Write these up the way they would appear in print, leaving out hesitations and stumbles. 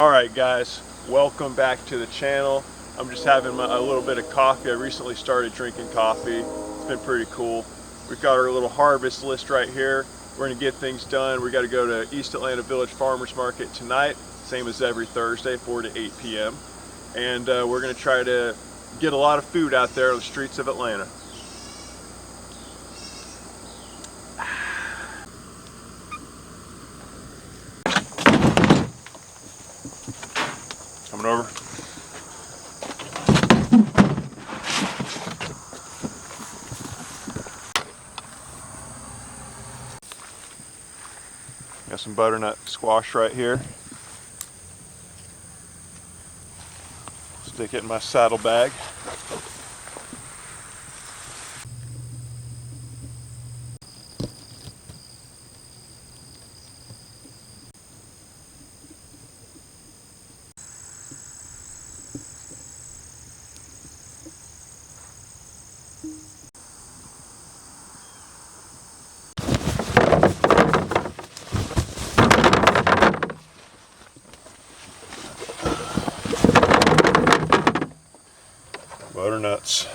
Alright guys, welcome back to the channel. I'm just having a little bit of coffee. I recently started drinking coffee. It's been pretty cool. We've got our little harvest list right here. We're going to get things done. We got to go to East Atlanta Village Farmers Market tonight, same as every Thursday, 4 to 8 p.m. And we're going to try to get a lot of food out there on the streets of Atlanta. Coming over. Got some butternut squash right here. Stick it in my saddle bag. Butternuts.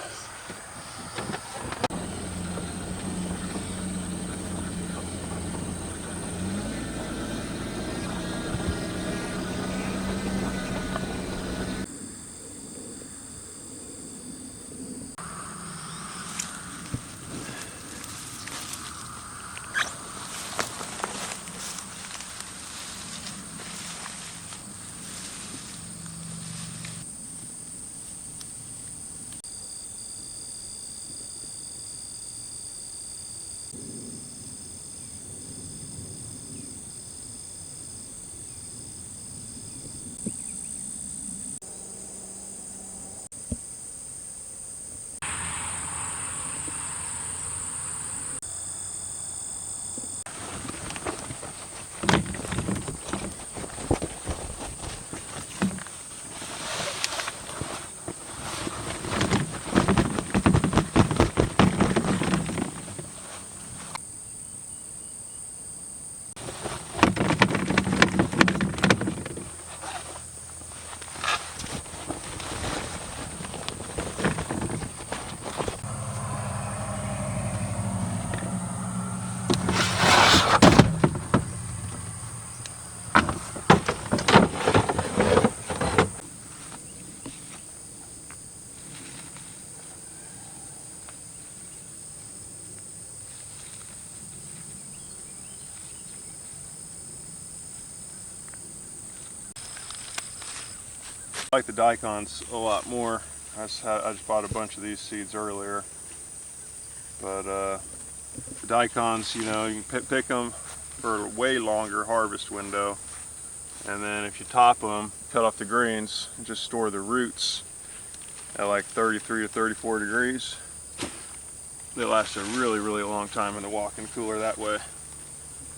I like the daikons a lot more. I just bought a bunch of these seeds earlier, but the daikons, you know, you can pick them for a way longer harvest window, and then if you top them, cut off the greens, and just store the roots at like 33 to 34 degrees. They last a really long time in the walk-in cooler that way,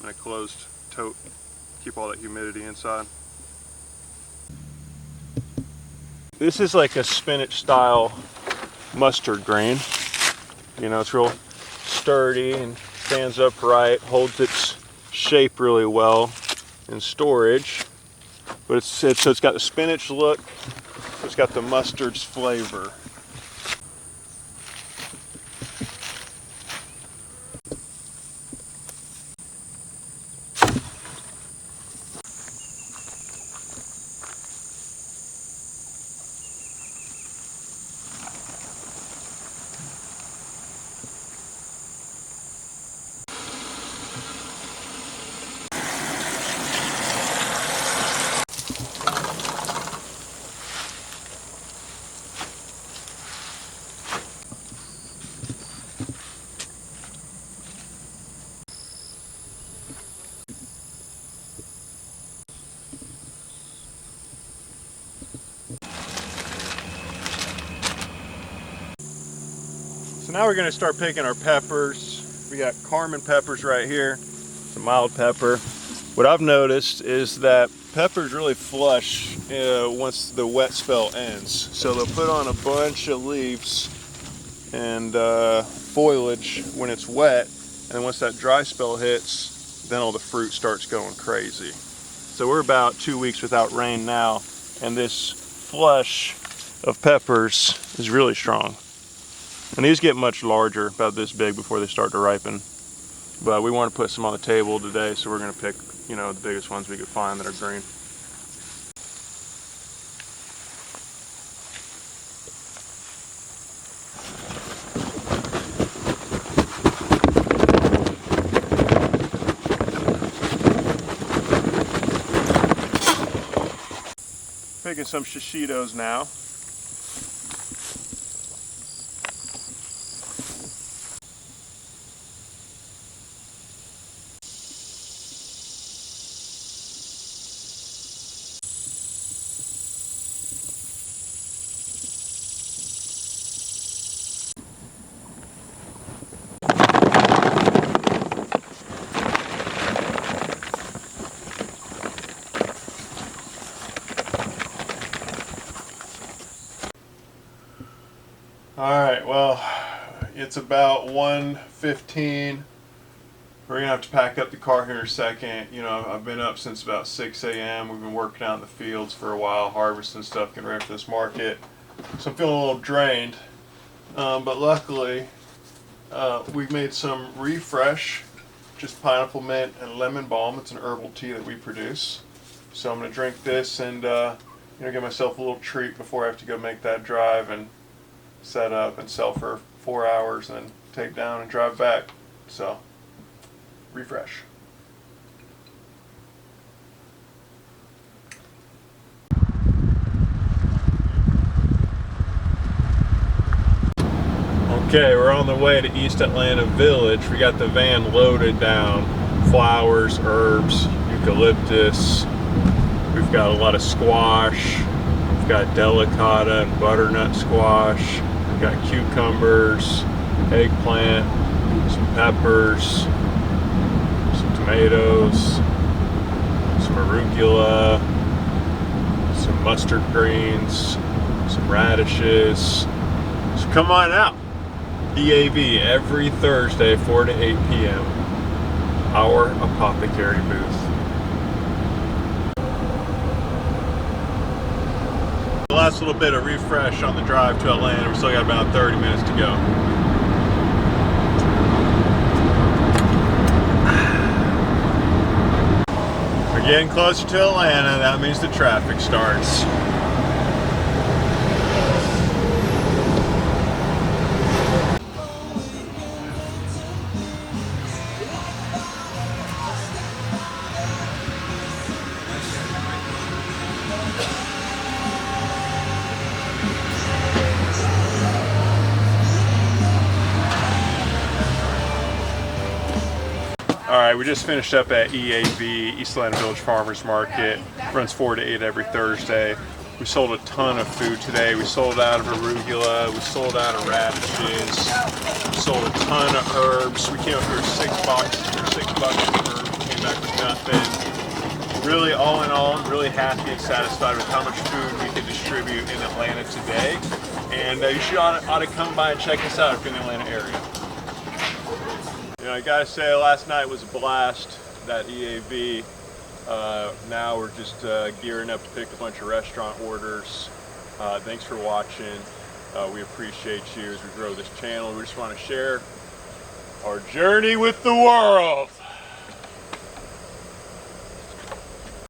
in a closed tote. Keep all that humidity inside. This is like a spinach style mustard grain. You know, it's real sturdy and stands upright, holds its shape really well in storage. But so it's got the spinach look, it's got the mustard's flavor. So now we're going to start picking our peppers. We got Carmen peppers right here, some mild pepper. What I've noticed is that peppers really flush once the wet spell ends. So they'll put on a bunch of leaves and foliage when it's wet, and then once that dry spell hits, then all the fruit starts going crazy. So we're about 2 weeks without rain now, and this flush of peppers is really strong. And these get much larger, about this big, before they start to ripen. But we want to put some on the table today, so we're going to pick, you know, the biggest ones we could find that are green. Picking some shishitos now. Alright, well, it's about 1:15. We're gonna have to pack up the car here in a second. You know, I've been up since about 6 a.m. We've been working out in the fields for a while, harvesting stuff, getting ready for this market. So I'm feeling a little drained. But luckily, we've made some Refresh, just pineapple mint and lemon balm. It's an herbal tea that we produce. So I'm gonna drink this and you know, give myself a little treat before I have to go make that drive and set up and sell for 4 hours and then take down and drive back. So, Refresh. Okay, we're on the way to East Atlanta Village. We got the van loaded down. Flowers, herbs, eucalyptus. We've got a lot of squash. We've got delicata and butternut squash. We've got cucumbers, eggplant, some peppers, some tomatoes, some arugula, some mustard greens, some radishes. So come on out. EAV every Thursday, 4 to 8 p.m. Our apothecary booth. Last little bit of refresh on the drive to Atlanta. We still got about 30 minutes to go. We're getting closer to Atlanta. That means the traffic starts. Alright, we just finished up at EAV, East Atlanta Village Farmers Market. Runs 4 to 8 every Thursday. We sold a ton of food today. We sold out of arugula, we sold out of radishes, we sold a ton of herbs. We came up here with 6 boxes for $6 of herbs, came back with nothing. Really, all in all, I'm really happy and satisfied with how much food we can distribute in Atlanta today. And you should ought to come by and check us out if you're in the Atlanta area. You know, I gotta say, last night was a blast, that EAV. Now we're just gearing up to pick a bunch of restaurant orders. Thanks for watching. We appreciate you as we grow this channel. We just want to share our journey with the world.